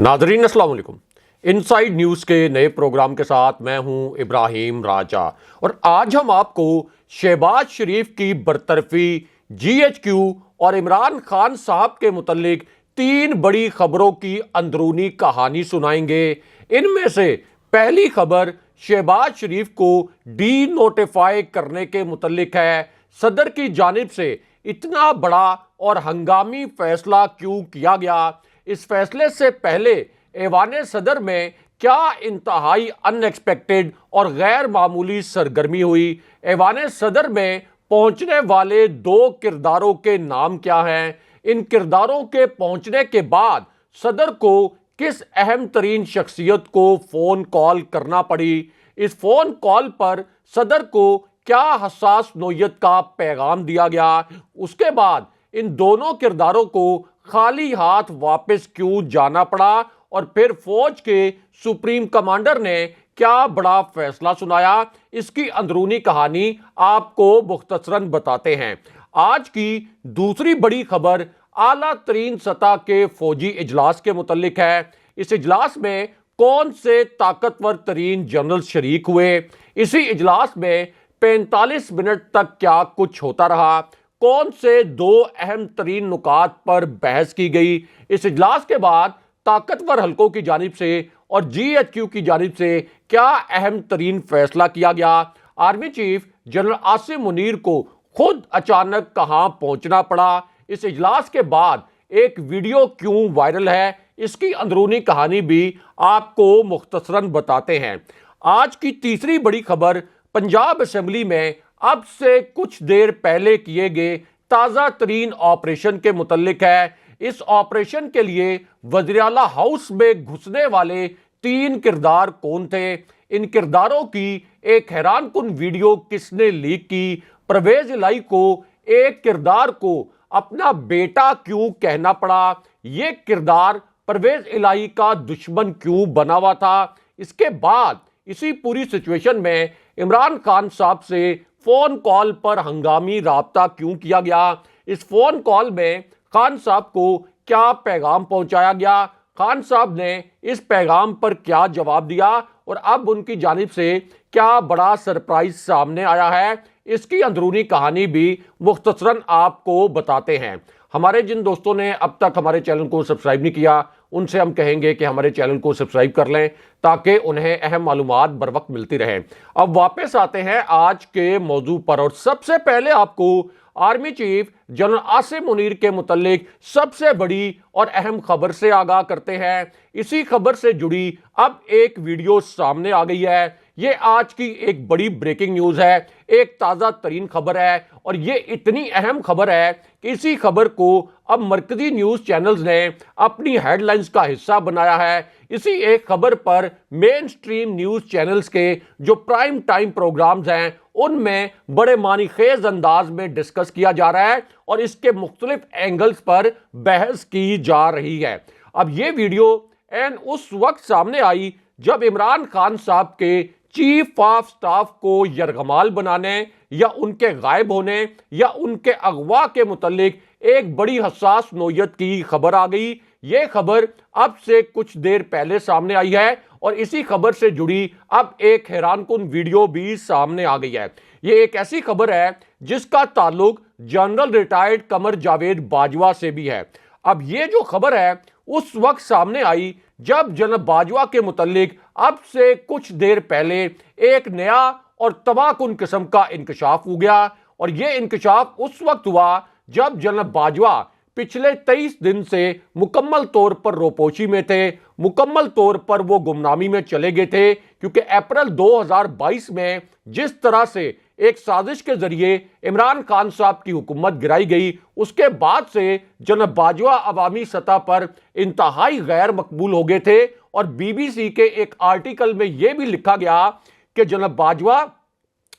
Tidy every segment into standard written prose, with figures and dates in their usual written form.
नाजरीन अस्सलाम वालेकुम। इनसाइड न्यूज़ के नए प्रोग्राम के साथ मैं हूं इब्राहिम राजा और आज हम आपको शहबाज शरीफ की बरतरफी, जीएचक्यू और इमरान खान साहब के मुतल्लिक 3 बड़ी खबरों की अंदरूनी कहानी सुनाएंगे। इनमें से पहली खबर शहबाज शरीफ को डी नोटिफाई करने के मुतल्लिक है। सदर की जानिब से इतना बड़ा और हंगामी फैसला क्यों किया गया? इस फैसले से पहले ऐवान सदर में क्या इंतहाई अनएक्सपेक्टेड और गैर मामूली सरगर्मी हुई? ऐवान सदर में पहुंचने वाले 2 किरदारों के नाम क्या हैं? इन किरदारों के पहुंचने के बाद सदर को किस अहम तरीन शख्सियत को फोन कॉल करना पड़ी? इस फोन कॉल पर सदर को क्या हसास नोयत का पैगाम दिया गया? उसके बाद इन दोनों किरदारों को खाली हाथ वापस क्यों जाना पड़ा और फिर फौज के सुप्रीम कमांडर ने क्या बड़ा फैसला सुनाया? इसकी अंदरूनी कहानी आपको मुख्तसरन बताते हैं। आज की दूसरी बड़ी खबर आला तरीन सतह के फौजी इजलास के मुतल्लिक है। इस इजलास में कौन से ताकतवर तरीन जनरल शरीक हुए? इसी इजलास में 45 मिनट तक क्या कुछ होता रहा? कौन से 2 अहम तरीन नुकात पर बहस की गई? इस इजलास के बाद ताकतवर हलकों की जानिब से और जीएचक्यू की जानिब से क्या अहम तरीन फैसला किया गया? Army chief general Asim Munir को खुद अचानक कहां पहुंचना पड़ा? इस इजलास के बाद एक वीडियो क्यों वायरल है? इसकी अंदरूनी कहानी भी आपको मुख्तसरन बताते हैं। आज की तीसरी बड़ी खबर पंजाब असेंबली में अब से कुछ देर पहले किए गए ताज़ा तरीन ऑपरेशन के मुतल्लिक है। इस ऑपरेशन के लिए वज़ीर-ए-आला हाउस में घुसने वाले 3 किरदार कौन थे? इन किरदारों की एक हैरानकुन वीडियो किसने लीक की? परवेज इलाही को एक किरदार को अपना बेटा क्यों कहना पड़ा? ये किरदार परवेज इलाही का दुश्मन क्यों बना हुआ था? इसके बाद इसी पूरी सिचुएशन में इमरान खान साहब से फोन कॉल पर हंगामी राब्ता क्यों किया गया? इस फोन कॉल में खान साहब को क्या पैगाम पहुंचाया गया? खान साहब ने इस पैगाम पर क्या जवाब दिया और अब उनकी जानिब से क्या बड़ा सरप्राइज सामने आया है? इसकी अंदरूनी कहानी भी मुख्तसरन आपको बताते हैं। हमारे जिन दोस्तों ने अब तक हमारे चैनल को सब्सक्राइब नहीं किया उनसे हम कहेंगे कि हमारे चैनल को सब्सक्राइब कर लें ताकि उन्हें अहम मालूमात बर वक्त मिलती रहे। अब वापस आते हैं आज के मौजू पर और सबसे पहले आपको army chief general Asim Munir के मुतल्लिक सबसे बड़ी और अहम खबर से आगाह करते हैं। इसी खबर से जुड़ी अब एक वीडियो सामने आ गई है। ये आज की एक बड़ी ब्रेकिंग न्यूज़ है, एक ताज़ा तरीन खबर है और ये इतनी अहम खबर है कि इसी खबर को अब मरकजी न्यूज़ चैनल्स ने अपनी हेडलाइंस का हिस्सा बनाया है। इसी एक खबर पर मेन स्ट्रीम न्यूज़ चैनल्स के जो प्राइम टाइम प्रोग्राम्स हैं उनमें बड़े मानीखेज अंदाज में डिस्कस किया जा रहा है और इसके मुख्तलिफ एंगल्स पर बहस की जा रही है। अब ये वीडियो एंड उस वक्त सामने आई जब इमरान खान साहब के चीफ ऑफ स्टाफ को यरगमाल बनाने या उनके गायब होने या उनके अगवा के मुतल्लिक एक बड़ी हसास नोयत की खबर आ गई। ये खबर अब से कुछ देर पहले सामने आई है और इसी खबर से जुड़ी अब एक हैरानकुन वीडियो भी सामने आ गई है। ये एक ऐसी खबर है जिसका ताल्लुक जनरल रिटायर्ड कमर जावेद बाजवा से भी है। अब ये जो खबर है उस वक्त सामने आई जब जनरल बाजवा के मुतल्लिक अब से कुछ देर पहले एक नया और तबाहकुन किस्म का इंकशाफ हो गया और यह इंकशाफ उस वक्त हुआ जब जनरल बाजवा पिछले 23 दिन से मुकम्मल तौर पर रोपोशी में थे, मुकम्मल तौर पर वो गुमनामी में चले गए थे क्योंकि अप्रैल 2022 में जिस तरह से एक साजिश के जरिए इमरान खान साहब की हुकूमत गिराई गई उसके बाद से जनरल बाजवा अवामी सतह पर इंतहाई गैर मकबूल हो गए थे और बीबीसी के एक आर्टिकल में यह भी लिखा गया कि जनरल बाजवा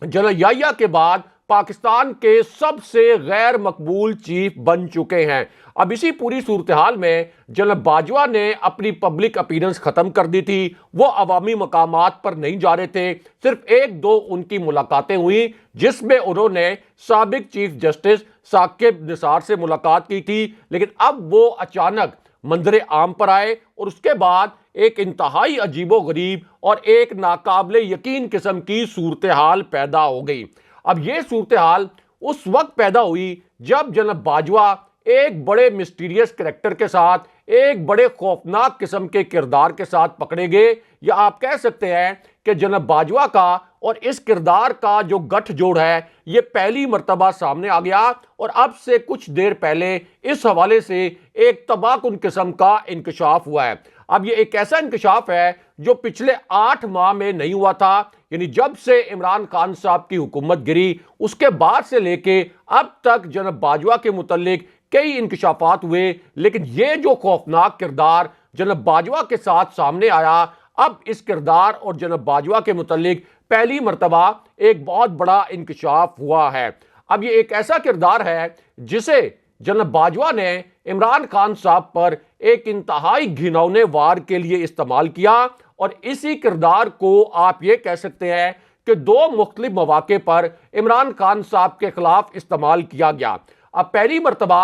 जनरल याहिया के बाद पाकिस्तान के सबसे गैर मकबूल चीफ बन चुके हैं। अब इसी पूरी सूरत हाल में जनरल बाजवा ने अपनी पब्लिक अपीयरेंस खत्म कर दी थी। वो अवामी मकामात पर नहीं जा रहे थे। सिर्फ 1-2 उनकी मुलाकातें हुई जिसमें उन्होंने साबिक चीफ जस्टिस साकिब निसार से मुलाकात की थी, लेकिन अब वो अचानक मंजरे आम पर आए और उसके बाद एक इंतहाई अजीबोगरीब और एक नाकाबिले यकीन किस्म की सूरत हाल पैदा हो गई। अब यह सूरत हाल उस वक्त पैदा हुई जब जनाब बाजवा एक बड़े मिस्टीरियस कैरेक्टर के साथ, एक बड़े खौफनाक किस्म के किरदार के साथ पकड़े गए, या आप कह सकते हैं कि जनाब बाजवा का और इस किरदार का जो गठजोड़ है यह पहली मर्तबा सामने आ गया। और अब से कुछ देर पहले इस हवाले से एक तबाहकुन किस्म का इंकशाफ हुआ है। अब यह एक ऐसा इंकशाफ है जो पिछले 8 माह में नहीं हुआ था, यानी जब से इमरान खान साहब की हुकूमत गिरी उसके बाद से लेके अब तक जनाब बाजवा के मुतल्लिक कई इंकशाफात हुए, लेकिन यह जो खौफनाक किरदार जनाब बाजवा के साथ सामने आया, अब इस किरदार और जनाब बाजवा के मुतल्लिक पहली मर्तबा एक बहुत बड़ा इंकशाफ हुआ है। अब यह एक ऐसा किरदार है जिसे जनाब बाजवा ने इमरान खान साहब पर एक इंतहाई घिनौने वार के लिए इस्तेमाल किया, और इसी किरदार को आप ये कह सकते हैं कि 2 मुख्तलिफ मौके पर इमरान खान साहब के खिलाफ इस्तेमाल किया गया। अब पहली मर्तबा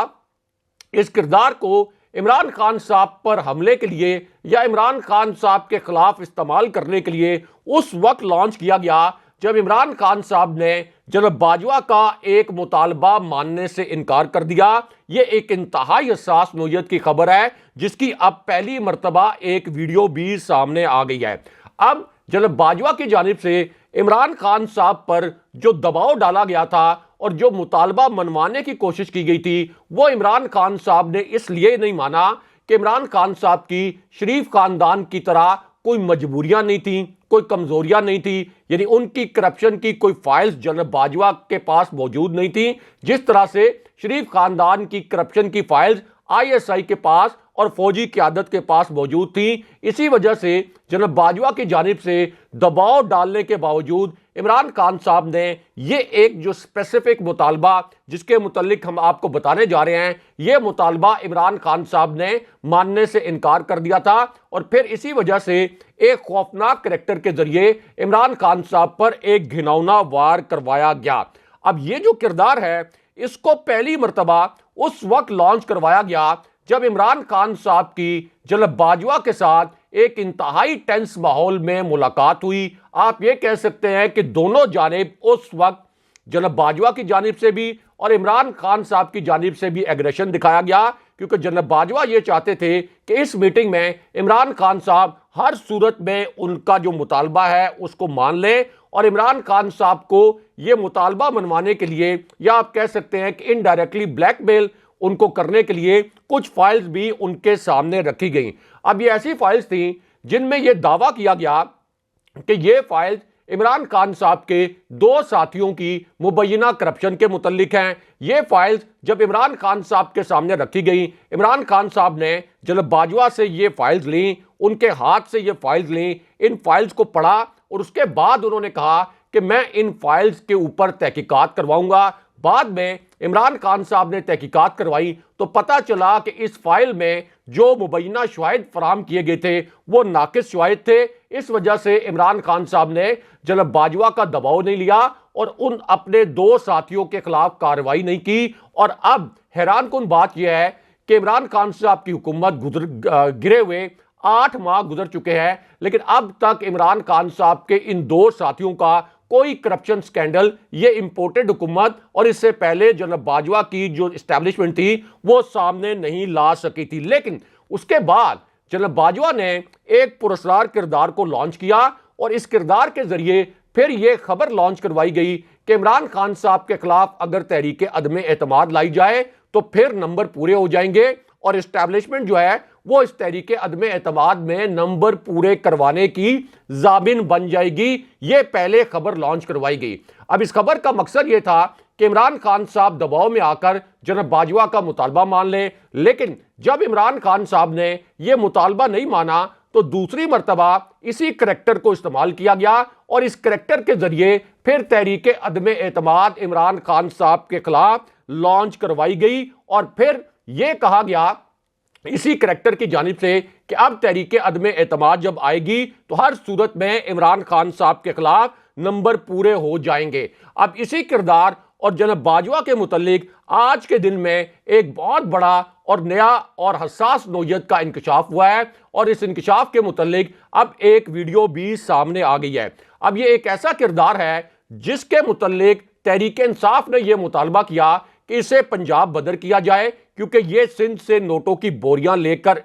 इस किरदार को इमरान खान साहब पर हमले के लिए या इमरान खान साहब के खिलाफ इस्तेमाल करने के लिए उस वक्त लॉन्च किया गया जब इमरान खान साहब ने जनाब बाजवा का एक मुतालबा मानने से इनकार कर दिया। यह एक इंतहाई हसास नौयत की खबर है जिसकी अब पहली मर्तबा एक वीडियो भी सामने आ गई है। अब जनाब बाजवा की जानिब से इमरान खान साहब पर जो दबाव डाला गया था और जो मुतालबा मनवाने की कोशिश की गई थी वो इमरान खान साहब ने इसलिए नहीं माना कि इमरान खान साहब की शरीफ खानदान की तरह कोई मजबूरियां नहीं थी, कोई कमजोरियां नहीं थी, यानी उनकी करप्शन की कोई फाइल्स जनाब बाजवा के पास मौजूद नहीं थी जिस तरह से शरीफ खानदान की करप्शन की फाइल्स ISI के पास और फौजी क़यादत के पास मौजूद थी। इसी वजह से जनाब बाजवा की जानिब से दबाव डालने के बावजूद इमरान खान साहब ने ये एक जो स्पेसिफिक मुतालबा जिसके मुतल्लिक हम आपको बताने जा रहे हैं, ये मुतालबा इमरान खान साहब ने मानने से इनकार कर दिया था, और फिर इसी वजह से एक खौफनाक करैक्टर के जरिए इमरान खान साहब पर एक घिनौना वार करवाया गया। अब ये जो किरदार है इसको पहली मर्तबा उस वक्त लॉन्च करवाया गया जब इमरान खान साहब की जनाब बाजवा के साथ एक इंतहाई टेंस माहौल में मुलाकात हुई। आप ये कह सकते हैं कि दोनों जानिब उस वक्त जनाब बाजवा की जानिब से भी और इमरान खान साहब की जानिब से भी एग्रेशन दिखाया गया, क्योंकि जनाब बाजवा ये चाहते थे कि इस मीटिंग में इमरान खान साहब हर सूरत में उनका जो मुतालबा है उसको मान लें, और इमरान खान साहब को ये मुतालबा मनवाने के लिए या आप कह सकते हैं कि इनडायरेक्टली ब्लैकमेल उनको करने के लिए कुछ फाइल्स भी उनके सामने रखी गई। अब ये ऐसी फाइल्स थी जिनमें यह दावा किया गया कि ये फाइल्स इमरान खान साहब के 2 साथियों की मुबैना करप्शन के मुतल्लिक हैं। ये फाइल्स जब इमरान खान साहब के सामने रखी गई, इमरान खान साहब ने जनाब बाजवा से ये फाइल्स ली, उनके हाथ से ये फाइल्स ली, इन फाइल्स को पढ़ा और उसके बाद उन्होंने कहा कि मैं इन फाइल्स के ऊपर तहकीकात करवाऊंगा। बाद में इमरान खान साहब ने तहकीकात करवाई तो पता चला कि इस फाइल में जो मुबैना शवाहिद फराम किए गए थे वो नाकिस शवाहिद थे। इस वजह से इमरान खान साहब ने जनाब बाजवा का दबाव नहीं लिया और उन अपने 2 साथियों के खिलाफ कार्रवाई नहीं की। और अब हैरानकुन बात यह है कि इमरान खान साहब की हुकूमत गिरे हुए 8 माह गुजर चुके हैं, लेकिन अब तक इमरान खान साहब के इन 2 साथियों का कोई करप्शन स्कैंडल, ये इंपोर्टेड हुकूमत और इससे पहले जनाब बाजवा की जो एस्टैब्लिशमेंट थी वो सामने नहीं ला सकी थी। लेकिन उसके बाद जनाब बाजवा ने एक पुरस्कार किरदार को लॉन्च किया और इस किरदार के जरिए फिर यह खबर लॉन्च करवाई गई कि इमरान खान साहब के खिलाफ अगर तहरीक अदम एतमाद लाई जाए तो फिर नंबर पूरे हो जाएंगे और एस्टैब्लिशमेंट जो है वो इस तहरीक अदम एतमाद में नंबर पूरे करवाने की जामिन बन जाएगी। ये पहले खबर लॉन्च करवाई गई। अब इस खबर का मकसद ये था कि इमरान खान साहब दबाव में आकर जनाब बाजवा का मुतालबा मान लें, लेकिन जब इमरान खान साहब ने यह मुतालबा नहीं माना तो दूसरी मर्तबा इसी करैक्टर को इस्तेमाल किया गया और इस करैक्टर के जरिए फिर तहरीक अदम एतमाद इमरान खान साहब के खिलाफ लॉन्च करवाई गई और फिर यह कहा गया इसी करैक्टर की जानिब से कि अब तहरीक अदम एतमाद जब आएगी तो हर सूरत में इमरान खान साहब के खिलाफ नंबर पूरे हो जाएंगे। अब इसी किरदार और जनाब बाजवा के मुतल्लिक आज के दिन में एक बहुत बड़ा और नया और हसास नोयत का इंकशाफ हुआ है और इस इंकशाफ के मुतल्लिक अब एक वीडियो भी सामने आ गई है। अब ये एक ऐसा किरदार है जिसके मुतल्लिक तहरीक इंसाफ ने यह मुतालबा किया कि इसे पंजाब बदर किया जाए, क्योंकि ये सिंध से नोटों की बोरियां लेकर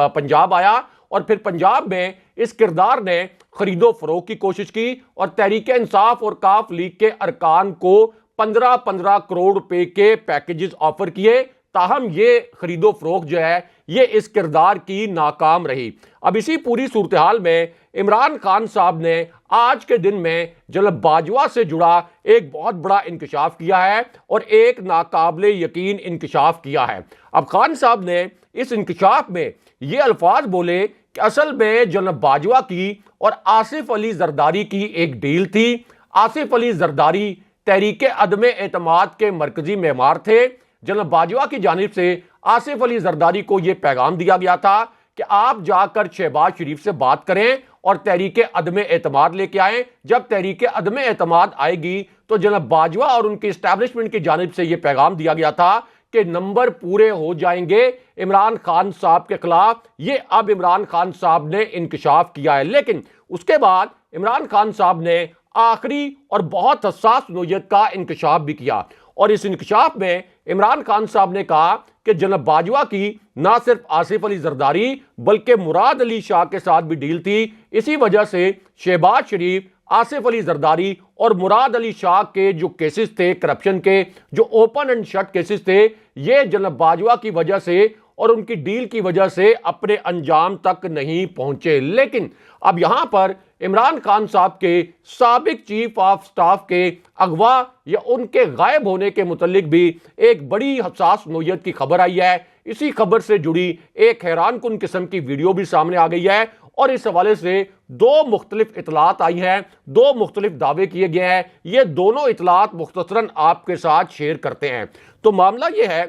पंजाब आया और फिर पंजाब में इस किरदार ने खरीदो फरोख्त की कोशिश की और तहरीक इंसाफ और काफ लीग के अरकान को 15-15 करोड़ रुपए के पैकेजेस ऑफर किए। ताहम ये खरीदो फरोख्त जो है ये इस किरदार की नाकाम रही। अब इसी पूरी सूरत हाल में इमरान खान साहब ने आज के दिन में जनाब बाजवा से जुड़ा एक बहुत बड़ा इंकशाफ किया है और एक नाकाबिले यकीन इंकशाफ किया है। अब खान साहब ने इस इंकशाफ में ये अल्फाज बोले कि असल में जनाब बाजवा की और आसिफ अली जरदारी की एक डील थी। आसिफ अली जरदारी तहरीक अदम एतमाद के मरकजी मेमार थे। जनाब बाजवा की जानिब से आसिफ अली जरदारी को यह पैगाम दिया गया था कि आप जाकर शहबाज शरीफ से बात करें और तहरीक अदम एतमाद लेके आए। जब तहरीक अदम एतमाद आएगी तो जनाब बाजवा और उनकी इस्टेब्लिशमेंट की जानिब से यह पैगाम दिया गया था कि नंबर पूरे हो जाएंगे इमरान खान साहब के खिलाफ। ये अब इमरान खान साहब ने इंकशाफ किया है, लेकिन उसके बाद इमरान खान साहब ने आखिरी और बहुत हसास नोयत का इंकशाफ भी किया और इस इंकशाफ में इमरान खान साहब ने कहा कि जनाब बाजवा की ना सिर्फ आसिफ अली जरदारी बल्कि मुराद अली शाह के साथ भी डील थी। इसी वजह से शहबाज शरीफ, आसिफ अली जरदारी और मुराद अली शाह के जो केसेस थे करप्शन के, जो ओपन एंड शट केसेस थे, ये जनाब बाजवा की वजह से और उनकी डील की वजह से अपने अंजाम तक नहीं पहुंचे। लेकिन अब यहां पर इमरान खान साहब के साबिक चीफ ऑफ स्टाफ के अगवा या उनके गायब होने के मुतल्लिक भी एक बड़ी हसास नोयत की खबर आई है। इसी खबर से जुड़ी एक हैरानकुन किस्म की वीडियो भी सामने आ गई है और इस हवाले से दो मुख्तलिफ इतलात आई हैं, दो मुख्तलिफ दावे किए गए हैं। ये दोनों इतलात मुख्तसरन आपके साथ शेयर करते हैं। तो मामला यह है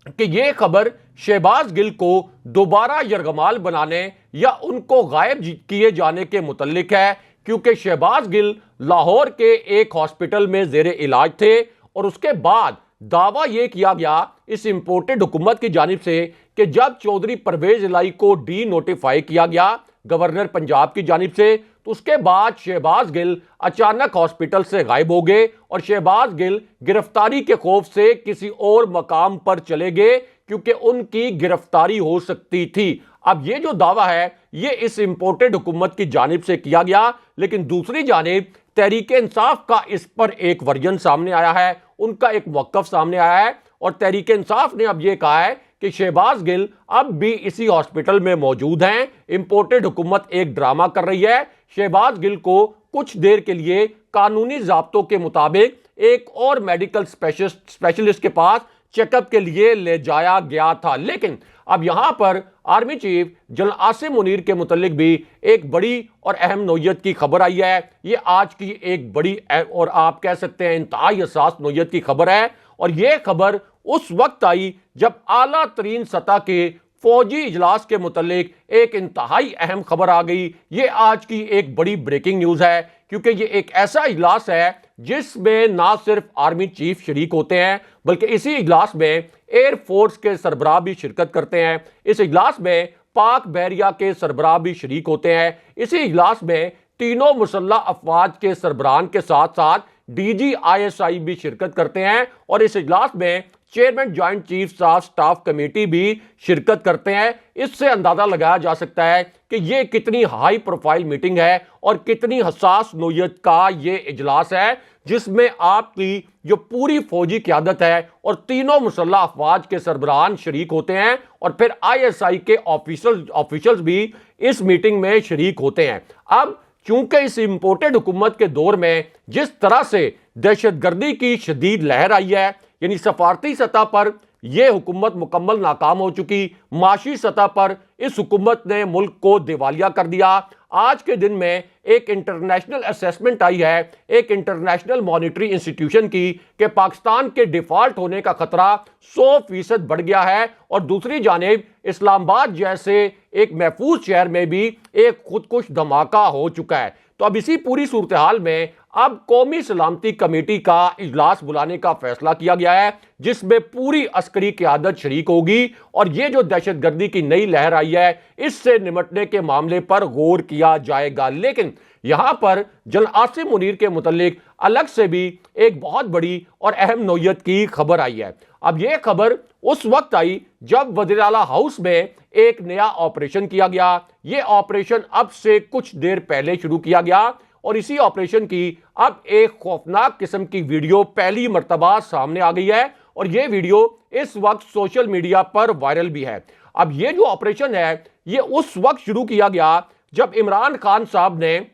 कि यह खबर शहबाज गिल को दोबारा यरगमाल बनाने या उनको गायब किए जाने के मुतल्लिक है, क्योंकि शहबाज गिल लाहौर के एक हॉस्पिटल में जेरे इलाज थे और उसके बाद दावा यह किया गया इस इंपोर्टेड हुकूमत की जानिब से कि जब चौधरी परवेज इलाई को डी नोटिफाई किया गया गवर्नर पंजाब की जानिब से, तो उसके बाद शहबाज गिल अचानक हॉस्पिटल से गायब हो गए और शहबाज गिल गिरफ्तारी के खौफ से किसी और मकाम पर चले गए क्योंकि उनकी गिरफ्तारी हो सकती थी। अब ये जो दावा है ये इस इंपोर्टेड हुकूमत की जानिब से किया गया, लेकिन दूसरी जानिब तहरीक इंसाफ का इस पर एक वर्जन सामने आया है, उनका एक मौक़िफ़ सामने आया है और तहरीक इंसाफ ने अब यह कहा है कि शहबाज गिल अब भी इसी हॉस्पिटल में मौजूद हैं। इंपोर्टेड हुकूमत एक ड्रामा कर रही है। शहबाज गिल को कुछ देर के लिए कानूनी ज़ाब्तों के मुताबिक एक और मेडिकल स्पेशलिस्ट के पास चेकअप के लिए ले जाया गया था, लेकिन अब यहां पर army chief general Asim Munir के मुतल्लिक भी एक बड़ी और अहम नोयत की खबर आई है। ये आज की एक बड़ी और आप कह सकते हैं इंतहाई हसास नोयत की खबर है और यह खबर उस वक्त आई जब आला तरीन सतह के फौजी इजलास के मुतल्लिक एक इंतहाई अहम खबर आ गई। ये आज की एक बड़ी ब्रेकिंग न्यूज़ है, क्योंकि ये एक ऐसा इजलास है जिसमें ना सिर्फ आर्मी चीफ शरीक होते हैं बल्कि इसी इजलास में एयरफोर्स के सरबराह भी शिरकत करते हैं। इस इजलास में पाक बहरिया के सरबराह भी शरीक होते हैं। इसी इजलास में तीनों मुसल्लह अफवाज के सरबराहान के साथ साथ DGISI भी शिरकत करते हैं और इस इजलास में chairman joint chief of staff committee भी शिरकत करते हैं। इससे अंदाजा लगाया जा सकता है कि यह कितनी हाई प्रोफाइल मीटिंग है और कितनी हसास नोयत का ये इजलास है, जिसमें आपकी जो पूरी फौजी क़यादत है और तीनों मुसल्लह अफवाज के सरबराहान शरीक होते हैं और फिर ISI के ऑफिशियल्स भी इस मीटिंग में शरीक होते हैं। अब चूंकि इस इंपोर्टेड हुकूमत के दौर में जिस तरह से दहशतगर्दी की शदीद लहर आई है, यानी सफारती सतह पर यह हुकूमत मुकम्मल नाकाम हो चुकी, माशी सतह पर इस हुकूमत ने मुल्क को दिवालिया कर दिया। आज के दिन में एक इंटरनेशनल असेसमेंट आई है एक इंटरनेशनल मॉनिटरी इंस्टीट्यूशन की कि पाकिस्तान के डिफॉल्ट होने का खतरा 100% बढ़ गया है और दूसरी जानिब इस्लामाबाद जैसे एक महफूज शहर में भी एक खुदकुश धमाका हो चुका है। तो अब इसी पूरी सूरत हाल में अब कौमी सलामती कमेटी का इजलास बुलाने का फैसला किया गया है, जिसमें पूरी अस्करी क़यादत शरीक होगी और ये जो दहशतगर्दी की नई लहर आई है इससे निपटने के मामले पर गौर किया जाएगा। लेकिन यहां पर जनरल आसिम मुनीर के मुतालिक अलग से भी एक बहुत बड़ी और अहम नौयत की खबर आई है। अब यह खबर उस वक्त आई जब वज़ीर आला हाउस में एक नया ऑपरेशन किया गया। यह ऑपरेशन अब से कुछ देर पहले शुरू किया गया और इसी ऑपरेशन की अब एक खौफनाक किस्म की वीडियो पहली मर्तबा सामने आ गई है और यह वीडियो इस वक्त सोशल मीडिया पर वायरल भी है। अब यह जो ऑपरेशन है यह उस वक्त शुरू किया गया जब इमरान खान साहब ने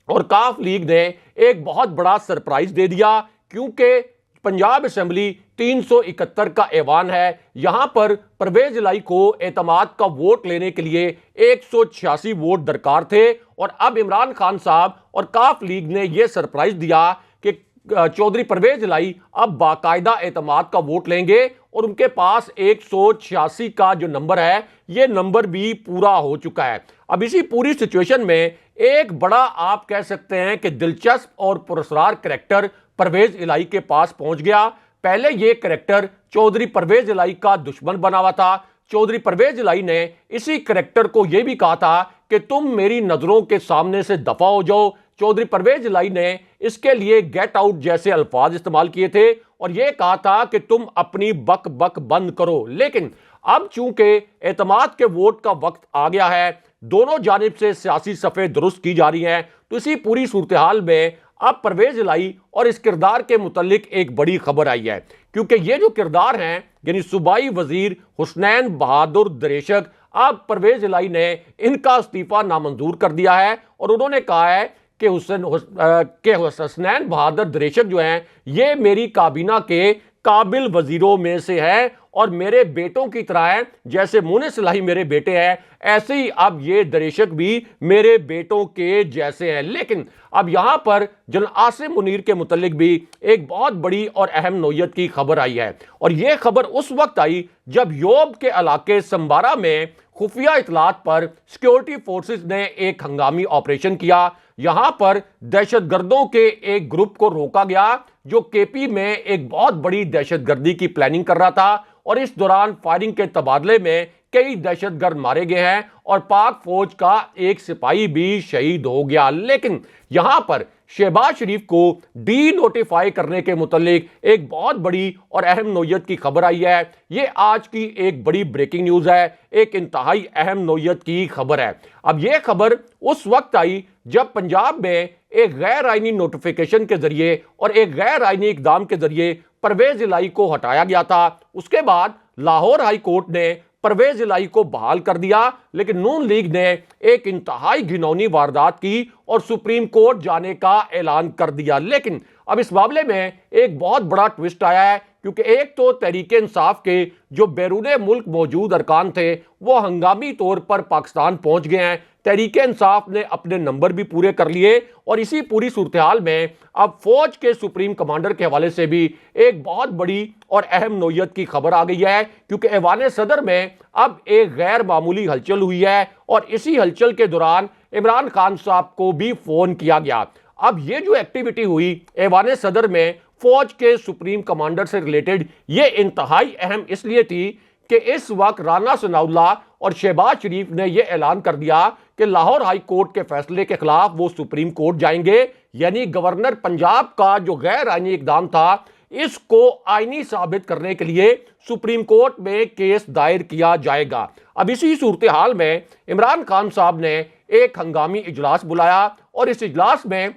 और काफ लीग ने एक बहुत बड़ा सरप्राइज दे दिया, क्योंकि पंजाब असेंबली 371 का ऐवान है। यहां पर परवेज इलाही को एतमाद का वोट लेने के लिए 186 वोट दरकार थे और अब इमरान खान साहब और काफ लीग ने यह सरप्राइज दिया कि चौधरी परवेज इलाही अब बाकायदा एतमाद का वोट लेंगे और उनके पास 186 का जो नंबर है यह नंबर भी पूरा हो चुका है। अब इसी पूरी सिचुएशन में एक बड़ा आप कह सकते हैं कि दिलचस्प और पुरस्कार करैक्टर परवेज इलाही के पास पहुंच गया। पहले यह करैक्टर चौधरी परवेज इलाही का दुश्मन बना हुआ था। चौधरी परवेज इलाही ने इसी करैक्टर को यह भी कहा था कि तुम मेरी नजरों के सामने से दफा हो जाओ। चौधरी परवेज इलाही ने इसके लिए गेट आउट जैसे अल्फाज इस्तेमाल किए थे और यह कहा था कि तुम अपनी बक बक बंद करो। लेकिन अब चूंकि एतमाद के वोट का वक्त आ गया है, दोनों जानिब से सियासी सफ़े दुरुस्त की जा रही हैं, तो इसी पूरी सूरत हाल में अब परवेज इलाही और इस किरदार के मुतल्लिक एक बड़ी खबर आई है, क्योंकि ये जो किरदार हैं यानी सूबाई वजीर हुसनैन बहादुर दरेशक, अब परवेज इलाही ने इनका इस्तीफा नामंजूर कर दिया है और उन्होंने कहा है कि हुसनैन बहादुर दरेशक जो हैं ये मेरी काबीना के काबिल वजीरों में से है और मेरे बेटों की तरह है। जैसे मुनिस इलाही मेरे बेटे हैं, ऐसे ही अब ये दरेशक भी मेरे बेटों के जैसे हैं। लेकिन अब यहां पर जनरल आसिम मुनीर के मुतल्लिक भी एक बहुत बड़ी और अहम नौयत की खबर आई है और यह खबर उस वक्त आई जब योब के इलाके संबारा में खुफिया इतलात पर सिक्योरिटी फोर्सेस ने एक हंगामी ऑपरेशन किया। यहां पर दहशतगर्दों के एक ग्रुप को रोका गया जो केपी में एक बहुत बड़ी दहशतगर्दी की प्लानिंग कर रहा था और इस दौरान फायरिंग के तबादले में कई दहशतगर्द मारे गए हैं और पाक फौज का एक सिपाही भी शहीद हो गया। लेकिन यहां पर शहबाज शरीफ को डी नोटिफाई करने के मुतालिक एक बहुत बड़ी और अहम नौयत की खबर आई है। यह आज की एक बड़ी ब्रेकिंग न्यूज है, एक इंतहाई अहम नौयत की खबर है। अब यह खबर उस वक्त आई जब पंजाब में एक गैर आईनी नोटिफिकेशन के जरिए और एक गैर आईनी इकदाम के जरिए परवेज इलाही को हटाया गया था। उसके बाद लाहौर हाई कोर्ट ने परवेज इलाही को बहाल कर दिया, लेकिन नून लीग ने एक इंतहाई घिनौनी वारदात की और सुप्रीम कोर्ट जाने का ऐलान कर दिया। लेकिन अब इस मामले में एक बहुत बड़ा ट्विस्ट आया है, क्योंकि एक तो तहरीके इंसाफ के जो बैरूने मुल्क मौजूद अरकान थे वो हंगामी तौर पर पाकिस्तान पहुंच गए हैं। तहरीके इंसाफ ने अपने नंबर भी पूरे कर लिए और इसी पूरी सूरत हाल में अब फौज के सुप्रीम कमांडर के हवाले से भी एक बहुत बड़ी और अहम नौयत की खबर आ गई है, क्योंकि ऐवान सदर में अब एक गैर मामूली हलचल हुई है और इसी हलचल के दौरान इमरान खान साहब को भी फोन किया गया। अब ये जो एक्टिविटी हुई ऐवान सदर में फौज के सुप्रीम कमांडर से रिलेटेड, ये इंतहाई अहम इसलिए थी कि इस वक्त राना सनाउल्लाह और शहबाज शरीफ ने यह ऐलान कर दिया कि लाहौर हाई कोर्ट के फैसले के खिलाफ वो सुप्रीम कोर्ट जाएंगे, यानी गवर्नर पंजाब का जो गैर आईनी इकदाम था इसको आईनी साबित करने के लिए सुप्रीम कोर्ट में केस दायर किया जाएगा। अब इसी सूरत हाल में इमरान खान साहब ने एक हंगामी इजलास बुलाया और इस इजलास में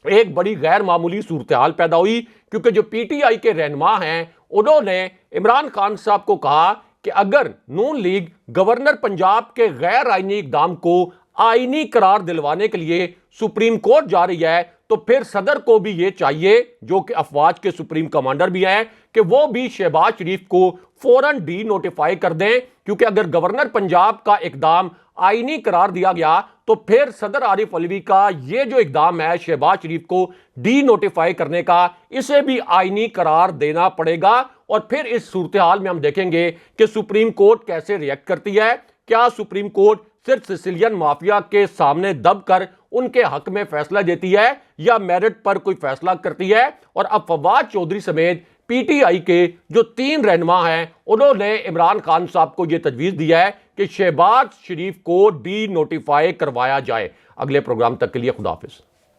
एक बड़ी गैर मामूली सूरत हाल पैदा हुई, क्योंकि जो पीटीआई के रहनुमा हैं उन्होंने इमरान खान साहब को कहा कि अगर नून लीग गवर्नर पंजाब के गैर आईनी इकदाम को आईनी करार दिलवाने के लिए सुप्रीम कोर्ट जा रही है तो फिर सदर को भी ये चाहिए, जो कि अफवाज के सुप्रीम कमांडर भी हैं, कि वो भी शहबाज शरीफ को फौरन डी नोटिफाई कर दें, क्योंकि अगर गवर्नर पंजाब का इकदाम आईनी करार दिया गया तो फिर सदर आरिफ अलवी का ये जो इकदाम है शहबाज शरीफ को डी नोटिफाई करने का, इसे भी आईनी करार देना पड़ेगा। और फिर इस सूरत हाल में हम देखेंगे कि सुप्रीम कोर्ट कैसे रिएक्ट करती है। क्या सुप्रीम कोर्ट सिर्फ सिसिलियन माफिया के सामने दबकर उनके हक में फैसला देती है या मेरिट पर कोई फैसला करती है। और अब फवाद चौधरी समेत पीटीआई के जो 3 रहनुमा हैं, उन्होंने इमरान खान साहब को यह तजवीज दिया है कि शहबाज शरीफ को डी नोटिफाई करवाया जाए। अगले प्रोग्राम तक के लिए खुदा हाफिज।